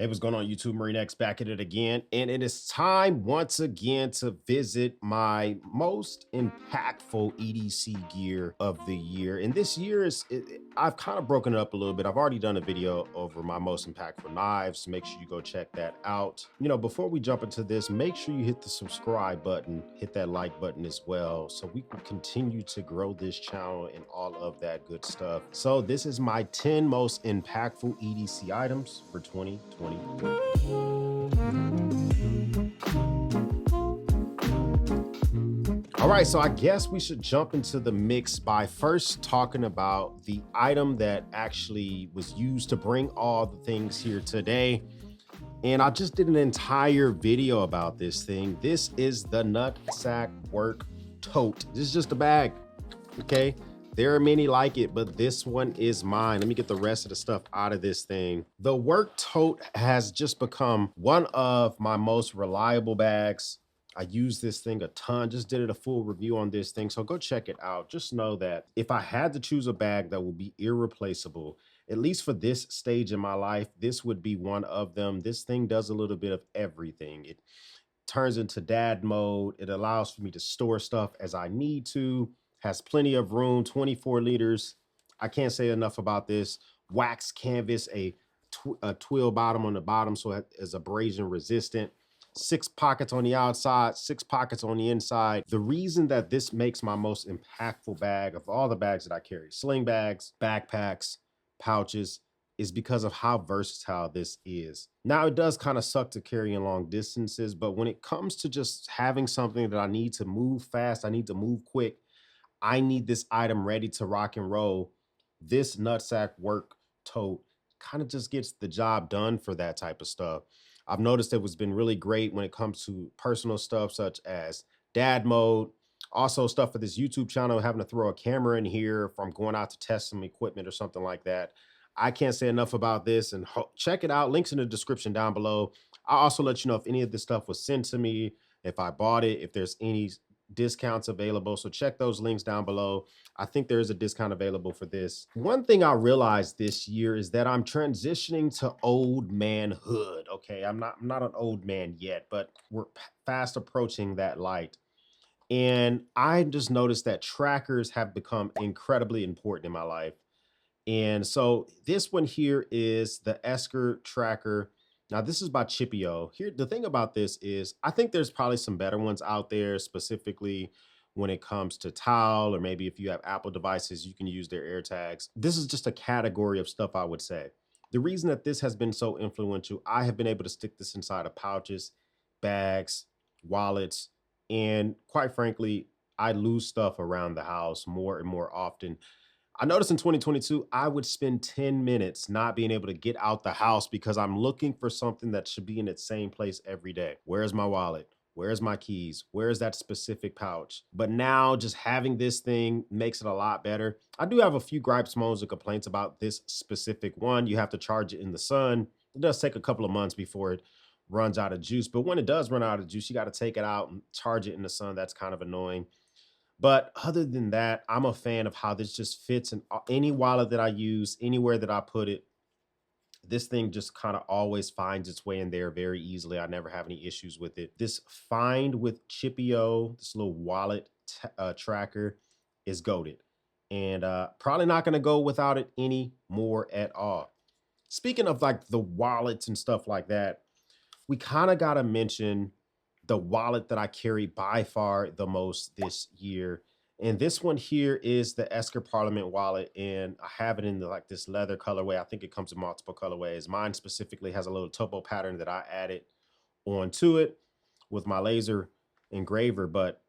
Hey, what's going on YouTube? Marine X back at it again. And it is time once again to visit my most impactful EDC gear of the year. And this year I've kind of broken it up a little bit. I've already done a video over my most impactful knives. Make sure you go check that out. You know, before we jump into this, make sure you hit the subscribe button, hit that like button as well, so we can continue to grow this channel and all of that good stuff. So this is my 10 most impactful EDC items for 2023. All right, so I guess we should jump into the mix by first talking about the item that actually was used to bring all the things here today. And I just did an entire video about this thing. This is the Nutsack Work Tote. This is just a bag, okay? There are many like it, but this one is mine. Let me get the rest of the stuff out of this thing. The Work Tote has just become one of my most reliable bags. I use this thing a ton, just did a full review on this thing, so go check it out. Just know that if I had to choose a bag that will be irreplaceable, at least for this stage in my life, this would be one of them. This thing does a little bit of everything. It turns into dad mode. It allows for me to store stuff as I need to, has plenty of room, 24 liters. I can't say enough about this. Wax canvas, a twill bottom on the bottom, so it is abrasion resistant. 6 pockets on the outside, 6 pockets on the inside. The reason that this makes my most impactful bag of all the bags that I carry, sling bags, backpacks, pouches, is because of how versatile this is. Now, it does kind of suck to carry in long distances, but when it comes to just having something that I need to move fast, I need to move quick, I need this item ready to rock and roll, this Nutsack Work Tote kind of just gets the job done for that type of stuff. I've noticed it has been really great when it comes to personal stuff such as dad mode, also stuff for this YouTube channel, having to throw a camera in here if I'm going out to test some equipment or something like that. I can't say enough about this, and check it out. Links in the description down below. I'll also let you know if any of this stuff was sent to me, if I bought it, if there's any discounts available. So check those links down below. I think there is a discount available for this. One thing I realized this year is that I'm transitioning to old manhood. Okay, I'm not an old man yet, but we're fast approaching that light. And I just noticed that trackers have become incredibly important in my life. And so this one here is the Esker tracker. Now this is by Chipio. Here, the thing about this is I think there's probably some better ones out there, specifically when it comes to Tile, or maybe if you have Apple devices, you can use their AirTags. This is just a category of stuff I would say. The reason that this has been so influential, I have been able to stick this inside of pouches, bags, wallets, and quite frankly, I lose stuff around the house more and more often. I noticed in 2022, I would spend 10 minutes not being able to get out the house because I'm looking for something that should be in its same place every day. Where's my wallet? Where's my keys? Where's that specific pouch? But now just having this thing makes it a lot better. I do have a few gripes, moans, and complaints about this specific one. You have to charge it in the sun. It does take a couple of months before it runs out of juice. But when it does run out of juice, you got to take it out and charge it in the sun. That's kind of annoying. But other than that, I'm a fan of how this just fits in any wallet that I use, anywhere that I put it. This thing just kind of always finds its way in there very easily. I never have any issues with it. This Find with Chipio, this little wallet tracker, is goated. And probably not going to go without it anymore at all. Speaking of like the wallets and stuff like that, we kind of got to mention the wallet that I carry by far the most this year. And this one here is the Esker Parliament wallet. And I have it in like this leather colorway. I think it comes in multiple colorways. Mine specifically has a little topo pattern that I added onto it with my laser engraver. But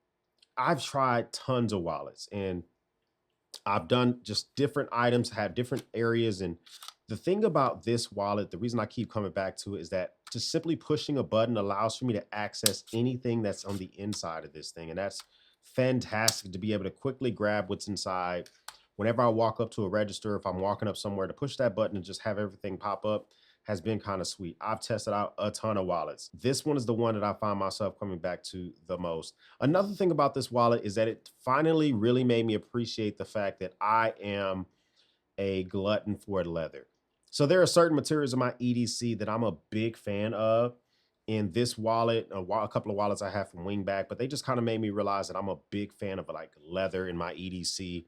I've tried tons of wallets and I've done just different items, have different areas. And the thing about this wallet, the reason I keep coming back to it is that just simply pushing a button allows for me to access anything that's on the inside of this thing. And that's fantastic to be able to quickly grab what's inside. Whenever I walk up to a register, if I'm walking up somewhere, to push that button and just have everything pop up has been kind of sweet. I've tested out a ton of wallets. This one is the one that I find myself coming back to the most. Another thing about this wallet is that it finally really made me appreciate the fact that I am a glutton for leather. So there are certain materials in my EDC that I'm a big fan of. In this wallet, a couple of wallets I have from Wingback, but they just kind of made me realize that I'm a big fan of like leather in my EDC.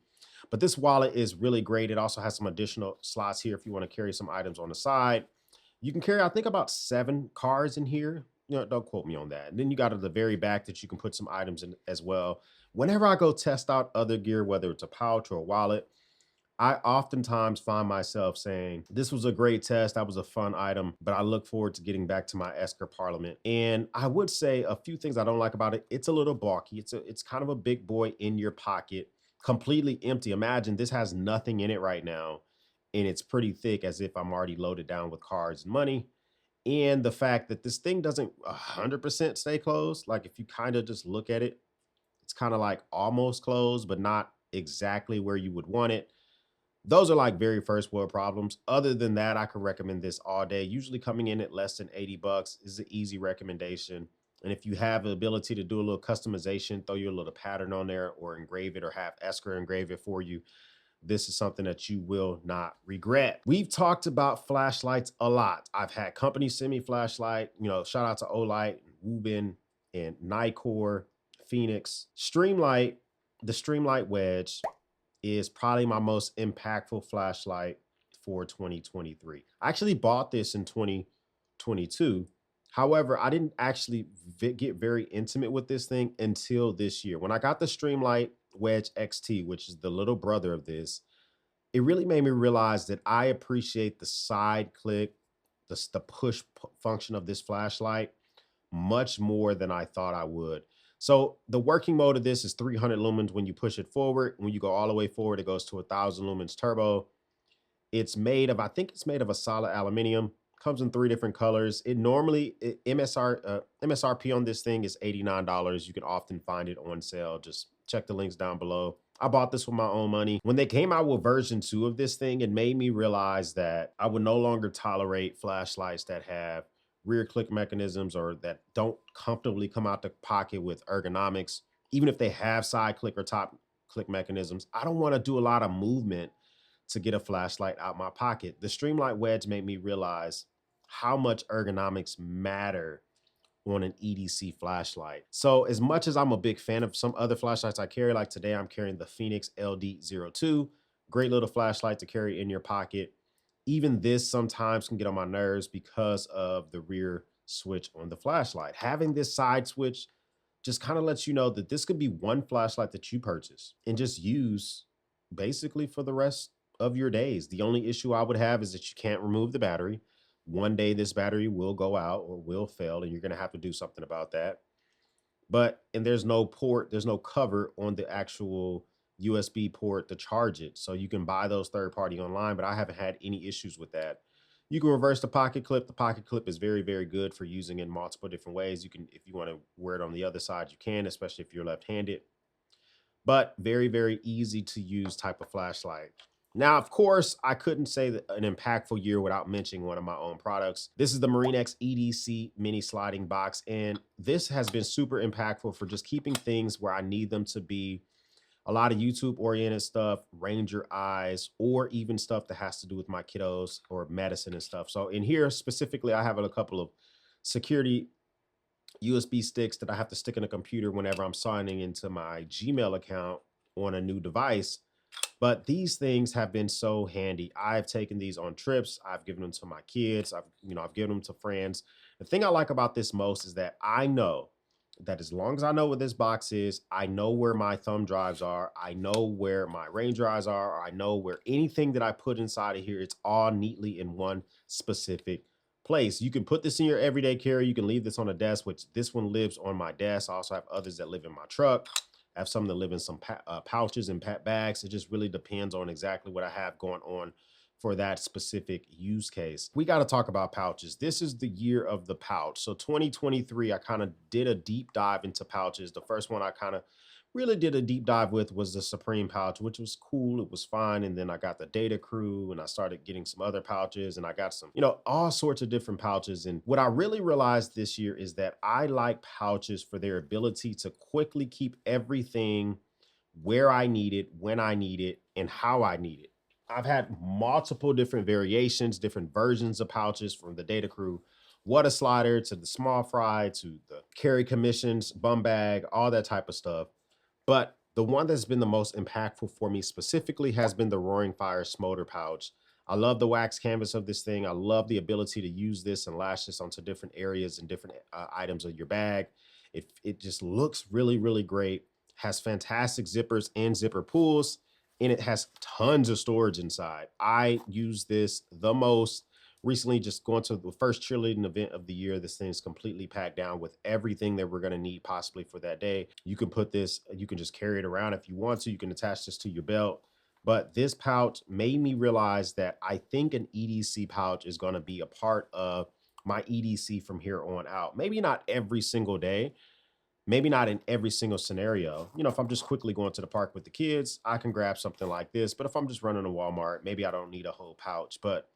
But this wallet is really great. It also has some additional slots here if you want to carry some items on the side. You can carry, I think, about 7 cards in here. Don't quote me on that. And then you got at the very back that you can put some items in as well. Whenever I go test out other gear, whether it's a pouch or a wallet, I oftentimes find myself saying, this was a great test. That was a fun item, but I look forward to getting back to my Esker Parliament. And I would say a few things I don't like about it. It's a little bulky. It's kind of a big boy in your pocket, completely empty. Imagine this has nothing in it right now. And it's pretty thick as if I'm already loaded down with cards and money. And the fact that this thing doesn't 100% stay closed. Like if you kind of just look at it, it's kind of like almost closed, but not exactly where you would want it. Those are like very first world problems. Other than that, I could recommend this all day. Usually coming in at less than 80 bucks is an easy recommendation. And if you have the ability to do a little customization, throw your little pattern on there or engrave it or have Esker engrave it for you, this is something that you will not regret. We've talked about flashlights a lot. I've had companies send me flashlight, shout out to Olight, Woobin, and Nicor, Phoenix. Streamlight, the Streamlight Wedge is probably my most impactful flashlight for 2023. I actually bought this in 2022. However, I didn't actually get very intimate with this thing until this year. When I got the Streamlight Wedge XT, which is the little brother of this, it really made me realize that I appreciate the side click, the push function of this flashlight much more than I thought I would. So the working mode of this is 300 lumens when you push it forward. When you go all the way forward, it goes to 1,000 lumens turbo. I think it's made of a solid aluminum. Comes in 3 different colors. MSRP on this thing is $89. You can often find it on sale. Just check the links down below. I bought this with my own money. When they came out with version 2 of this thing, it made me realize that I would no longer tolerate flashlights that have rear click mechanisms or that don't comfortably come out the pocket with ergonomics. Even if they have side click or top click mechanisms, I don't want to do a lot of movement to get a flashlight out my pocket. The Streamlight Wedge made me realize how much ergonomics matter on an EDC flashlight. So as much as I'm a big fan of some other flashlights I carry, like today I'm carrying the Phoenix LD02, great little flashlight to carry in your pocket. Even this sometimes can get on my nerves because of the rear switch on the flashlight. Having this side switch just kind of lets you know that this could be one flashlight that you purchase and just use basically for the rest of your days. The only issue I would have is that you can't remove the battery. One day this battery will go out or will fail, and you're going to have to do something about that. And there's no there's no cover on the actual USB port to charge it. So you can buy those third party online, but I haven't had any issues with that. You can reverse the pocket clip. The pocket clip is very, very good for using in multiple different ways. You can, if you want to wear it on the other side, you can, especially if you're left-handed. But very, very easy to use type of flashlight. Now, of course, I couldn't say that an impactful year without mentioning one of my own products. This is the MarineX EDC mini sliding box, and this has been super impactful for just keeping things where I need them to be. A lot of YouTube-oriented stuff, Ranger eyes, or even stuff that has to do with my kiddos or medicine and stuff. So in here specifically, I have a couple of security USB sticks that I have to stick in a computer whenever I'm signing into my Gmail account on a new device. But these things have been so handy. I've taken these on trips. I've given them to my kids. I've given them to friends. The thing I like about this most is that I know that as long as I know what this box is, I know where my thumb drives are. I know where my Ranger eyes are. Or I know where anything that I put inside of here, it's all neatly in one specific place. You can put this in your everyday carry. You can leave this on a desk, which this one lives on my desk. I also have others that live in my truck. I have some that live in some pouches and bags. It just really depends on exactly what I have going on for that specific use case. We got to talk about pouches. This is the year of the pouch. So 2023, I kind of did a deep dive into pouches. The first one I kind of really did a deep dive with was the Supreme pouch, which was cool. It was fine. And then I got the Data Crew and I started getting some other pouches and I got some, all sorts of different pouches. And what I really realized this year is that I like pouches for their ability to quickly keep everything where I need it, when I need it, and how I need it. I've had multiple different variations, different versions of pouches from the Data Crew water slider to the small fry to the carry commissions, bum bag, all that type of stuff. But the one that's been the most impactful for me specifically has been the Roaring Fire Smolder pouch. I love the wax canvas of this thing. I love the ability to use this and lash this onto different areas and different items of your bag. It just looks really, really great. Has fantastic zippers and zipper pulls, and it has tons of storage inside. I use this the most recently, just going to the first cheerleading event of the year. This thing is completely packed down with everything that we're going to need possibly for that day. You can put this, you can just carry it around if you want to. You can attach this to your belt. But this pouch made me realize that I think an EDC pouch is going to be a part of my EDC from here on out. Maybe not every single day, maybe not in every single scenario. You know, if I'm just quickly going to the park with the kids, I can grab something like this. But if I'm just running to Walmart, maybe I don't need a whole pouch. But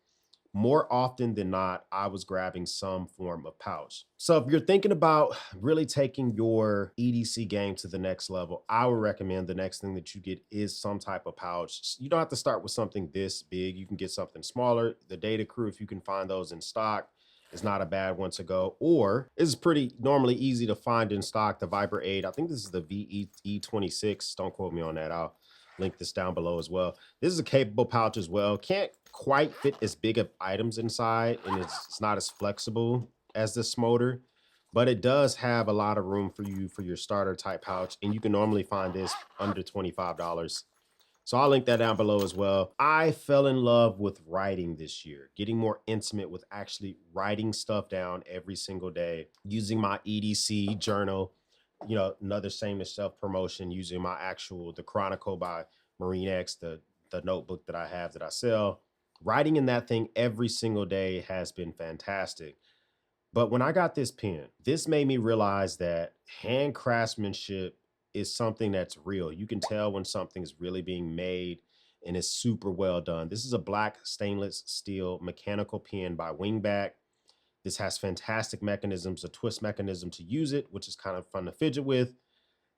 more often than not, I was grabbing some form of pouch. So if you're thinking about really taking your EDC game to the next level, I would recommend the next thing that you get is some type of pouch. You don't have to start with something this big. You can get something smaller. The Data Crew, if you can find those in stock, is not a bad one to go. Or it's pretty normally easy to find in stock, the Viper 8. I think this is the VE26. Don't quote me on that. I'll link this down below as well. This is a capable pouch as well. Can't quite fit as big of items inside, and it's not as flexible as the Smolder, but it does have a lot of room for you for your starter type pouch, and you can normally find this under $25. So I'll link that down below as well. I fell in love with writing this year, getting more intimate with actually writing stuff down every single day, using my EDC journal, you know, another shameless self-promotion, using my actual, the Chronicle by Marine X, the notebook that I have that I sell. Writing in that thing every single day has been fantastic. But when I got this pen, this made me realize that hand craftsmanship is something that's real. You can tell when something is really being made and it's super well done. This is a black stainless steel mechanical pen by Wingback. This has fantastic mechanisms, a twist mechanism to use it, which is kind of fun to fidget with.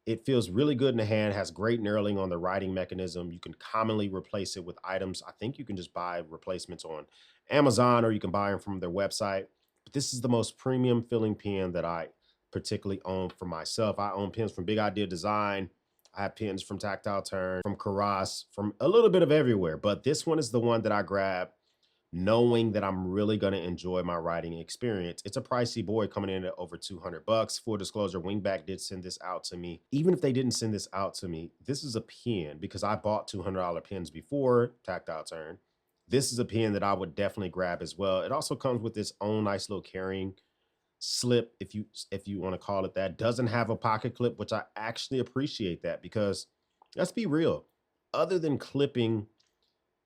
It feels really good in the hand, has great knurling on the writing mechanism. You can commonly replace it with items. I think you can just buy replacements on Amazon or you can buy them from their website. But this is the most premium filling pen that I particularly own for myself. I own pens from Big Idea Design. I have pens from Tactile Turn, from Karas, from a little bit of everywhere. But this one is the one that I grab knowing that I'm really going to enjoy my writing experience. It's a pricey boy coming in at over 200 bucks. Full disclosure, Wingback did send this out to me. Even if they didn't send this out to me, this is a pen because I bought $200 pens before Tactile Turn. This is a pen that I would definitely grab as well. It also comes with its own nice little carrying slip, if you want to call it that. Doesn't have a pocket clip, which I actually appreciate that because let's be real, other than clipping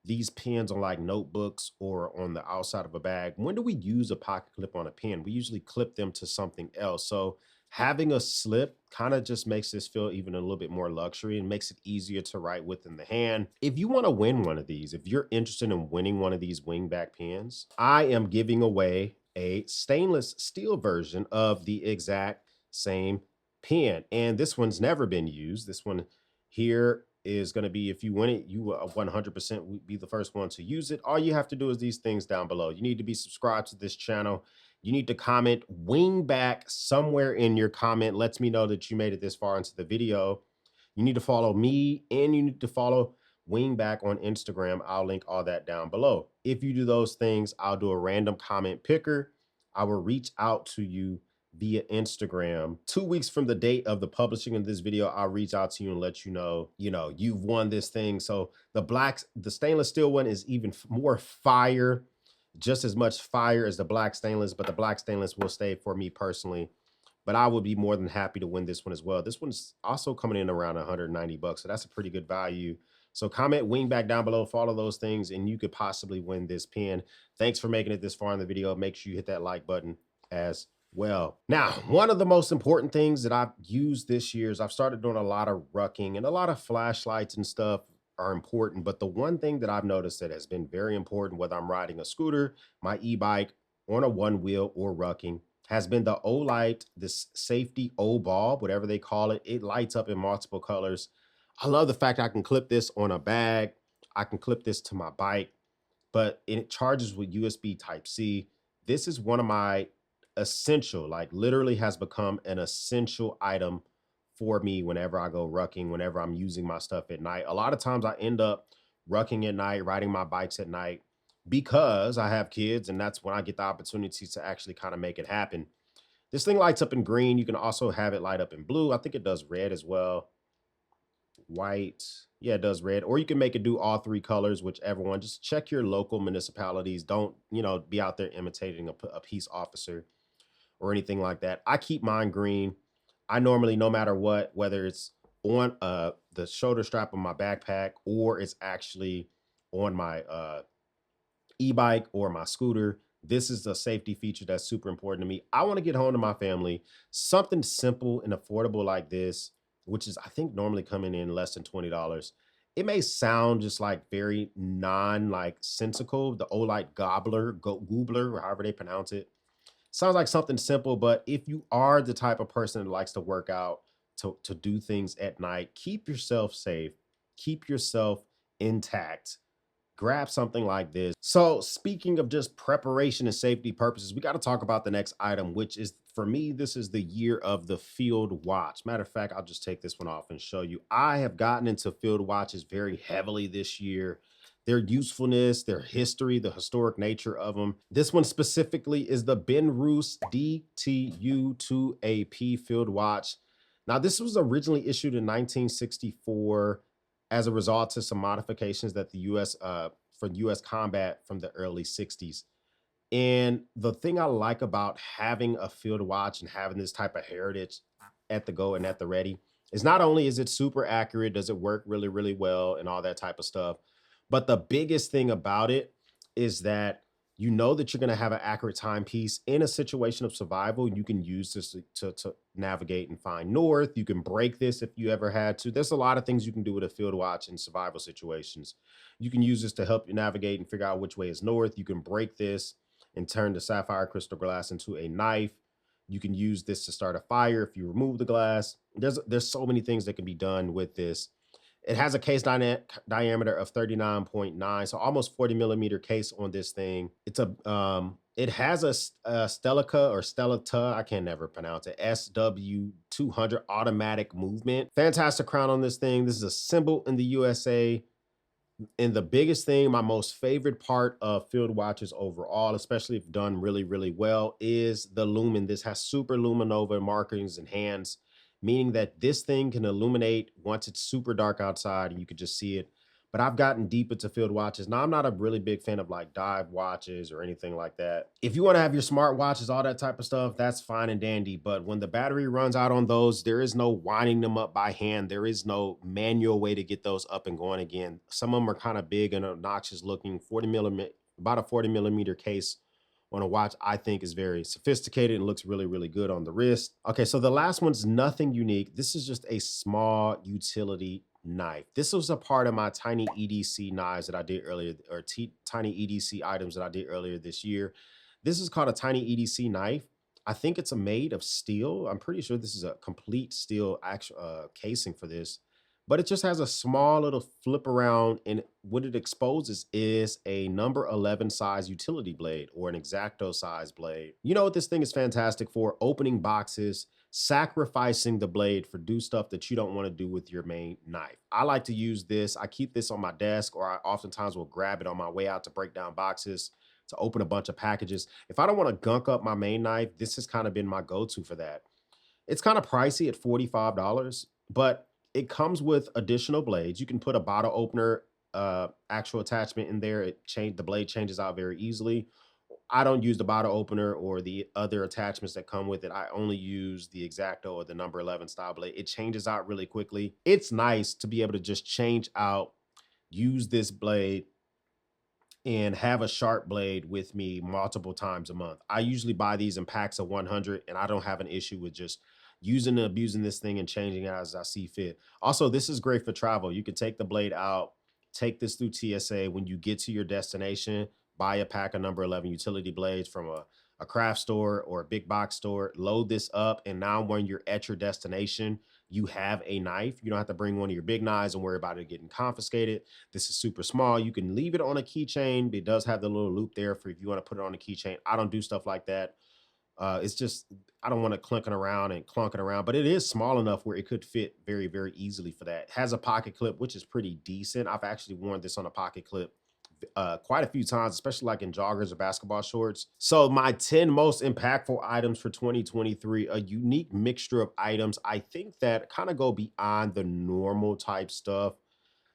these pens on like notebooks or on the outside of a bag, when do we use a pocket clip on a pen? We usually clip them to something else. So having a slip kind of just makes this feel even a little bit more luxury and makes it easier to write with in the hand. If you want to win one of these, if you're interested in winning one of these Wingback pens, I am giving away a stainless steel version of the exact same pen. And this one's never been used. This one here is going to be, if you win it, you 100% would be the first one to use it. All you have to do is these things down below. You need to be subscribed to this channel. You need to comment Wingback somewhere in your comment. Lets me know that you made it this far into the video. You need to follow me and you need to follow Wingback on Instagram. I'll link all that down below. If you do those things, I'll do a random comment picker. I will reach out to you via Instagram. 2 weeks from the date of the publishing of this video, I'll reach out to you and let you know, you've won this thing. So the stainless steel one is even more fire, just as much fire as the black stainless, but the black stainless will stay for me personally. But I would be more than happy to win this one as well. This one's also coming in around 190 bucks. So that's a pretty good value. So comment Wingback down below, follow those things, and you could possibly win this pen. Thanks for making it this far in the video. Make sure you hit that like button as well. Now, one of the most important things that I've used this year is I've started doing a lot of rucking, and a lot of flashlights and stuff are important. But the one thing that I've noticed that has been very important, whether I'm riding a scooter, my e-bike, on a one wheel or rucking, has been the O-Light, this safety O-bulb, whatever they call it. It lights up in multiple colors. I love the fact I can clip this on a bag. I can clip this to my bike, but it charges with USB Type C. This is one of my essential, like literally has become an essential item for me whenever I go rucking, whenever I'm using my stuff at night. A lot of times I end up rucking at night, riding my bikes at night because I have kids, and that's when I get the opportunity to actually kind of make it happen. This thing lights up in green. You can also have it light up in blue. I think it does red as well. White. Yeah, it does red. Or you can make it do all three colors, whichever one. Just check your local municipalities. Don't, be out there imitating a peace officer or anything like that. I keep mine green. I normally, no matter what, whether it's on the shoulder strap of my backpack or it's actually on my e-bike or my scooter, this is a safety feature that's super important to me. I want to get home to my family. Something simple and affordable like this, which is I think normally coming in less than $20. It may sound just like very non like sensical, the old like goobler, or however they pronounce it. Sounds like something simple, but if you are the type of person that likes to work out, to do things at night, keep yourself safe, keep yourself intact, grab something like this. So, speaking of just preparation and safety purposes, we got to talk about the next item, which is for me, this is the year of the field watch. Matter of fact, I'll just take this one off and show you. I have gotten into field watches very heavily this year. Their usefulness, their history, the historic nature of them. This one specifically is the Ben Roos DTU2AP field watch. Now, this was originally issued in 1964 as a result to some modifications that the U.S. For U.S. combat from the early 60s. And the thing I like about having a field watch and having this type of heritage at the go and at the ready is not only is it super accurate, does it work really, really well and all that type of stuff, but the biggest thing about it is that you know that you're going to have an accurate timepiece in a situation of survival. You can use this to navigate and find north. You can break this if you ever had to. There's a lot of things you can do with a field watch in survival situations. You can use this to help you navigate and figure out which way is north. You can break this and turn the sapphire crystal glass into a knife. You can use this to start a fire if you remove the glass. There's so many things that can be done with this. It has a case diameter of 39.9, so almost 40 millimeter case on this thing. It has a Stelica or Stellata, I can never pronounce it, SW200 automatic movement. Fantastic crown on this thing. This is a symbol in the USA. And the biggest thing, my most favorite part of field watches overall, especially if done really, really well, is the lumen. This has super luminova markings and hands, meaning that this thing can illuminate once it's super dark outside and you can just see it. But I've gotten deep into field watches. Now, I'm not a really big fan of like dive watches or anything like that. If you want to have your smart watches, all that type of stuff, that's fine and dandy. But when the battery runs out on those, there is no winding them up by hand. There is no manual way to get those up and going again. Some of them are kind of big and obnoxious looking. 40 millimeter, about a 40 millimeter case on a watch, I think is very sophisticated and looks really, really good on the wrist. Okay, so the last one's nothing unique. This is just a small utility knife. This was a part of my tiny EDC knives that I did earlier, or tiny EDC items that I did earlier this year. This is called a tiny EDC knife. I think it's made of steel. I'm pretty sure this is a complete steel actual casing for this, but it just has a small little flip around, and what it exposes is a number 11 size utility blade or an X-Acto size blade. You know what this thing is fantastic for? Opening boxes, sacrificing the blade for do stuff that you don't want to do with your main knife. I like to use this. I keep this on my desk, or I oftentimes will grab it on my way out to break down boxes, to open a bunch of packages. If I don't want to gunk up my main knife, this has kind of been my go-to for that. It's kind of pricey at $45, but it comes with additional blades. You can put a bottle opener actual attachment in there. The blade changes out very easily. I don't use the bottle opener or the other attachments that come with it. I only use the X-Acto or the number 11 style blade. It changes out really quickly. It's nice to be able to just change out, use this blade, and have a sharp blade with me multiple times a month. I usually buy these in packs of 100, and I don't have an issue with just using and abusing this thing and changing it as I see fit. Also, this is great for travel. You can take the blade out, take this through TSA. When you get to your destination, buy a pack of number 11 utility blades from a a craft store or a big box store, load this up. And now when you're at your destination, you have a knife. You don't have to bring one of your big knives and worry about it getting confiscated. This is super small. You can leave it on a keychain. It does have the little loop there for if you want to put it on a keychain. I don't do stuff like that. It's just I don't want to clunking around and clunking around, but it is small enough where it could fit very, very easily for that. Has a pocket clip, which is pretty decent. I've actually worn this on a pocket clip quite a few times, especially like in joggers or basketball shorts. So my 10 most impactful items for 2023, a unique mixture of items. I think that kind of go beyond the normal type stuff,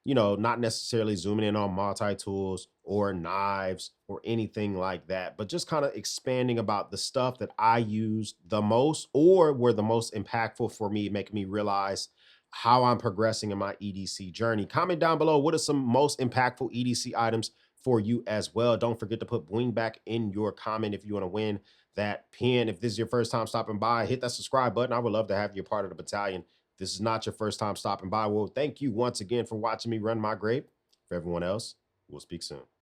not necessarily zooming in on multi-tools or knives or anything like that, but just kind of expanding about the stuff that I use the most or were the most impactful for me, making me realize how I'm progressing in my EDC journey. Comment down below what are some most impactful EDC items for you as well. Don't forget to put bling back in your comment if you want to win that pin. If this is your first time stopping by, hit that subscribe button. I would love to have you a part of the battalion. This is not your first time stopping by. Well, thank you once again for watching me run my grape. For everyone else, we'll speak soon.